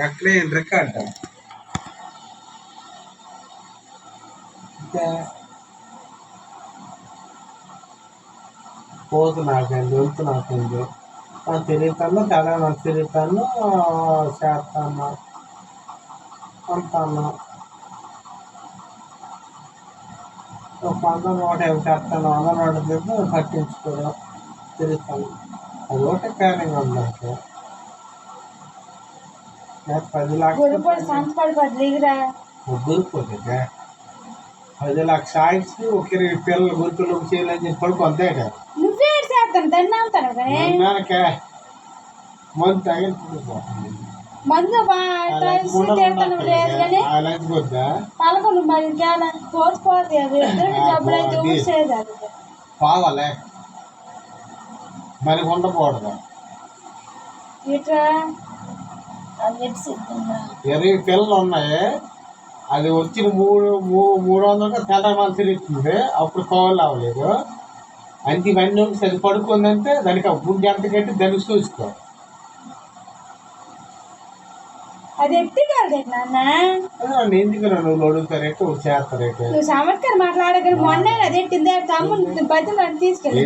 ఎక్కడే రికార్డ్ ఇంకా పోతు నాకండి వెళ్తు నాకండి తిరుగుతాను తెలంగాణ తిరుగుతాను చేస్తాను అంటాను 100 చేస్తాను 100 పట్టించుకోవడం తిరుగుతాను అది ఒకటే ప్లానింగ్ ఉంది నాకు 10 లక్షలు గురిపోతుందా 10 లక్షలు ఆయించి ఒక 20 పిల్లలు గురిపిల్లలు చేయాలని చెప్పి పడుకుందే కదా మందు తగిలిపోతుంది మందు పోవాలే మరి ఉండకూడదు 20 పిల్లలు ఉన్నాయి అది వచ్చిన 300 తెల్లమాల తిరుగుతుంది అప్పుడు కోవలు అవ్వలేదు అంటే ఇవన్నీ సరి పడుకుందంటే దానికి గుండె ఎంత కట్టి దానికి చూసుకో అది ఎత్తికాలి నాన్న ఎందుకు నువ్వు అడుగుతారేంటి చేస్తారేంటి నువ్వు సామర్థ్యం మాట్లాడగలి మొన్న అదేంటి తమ్ముడు బతి తీసుకెళ్ళి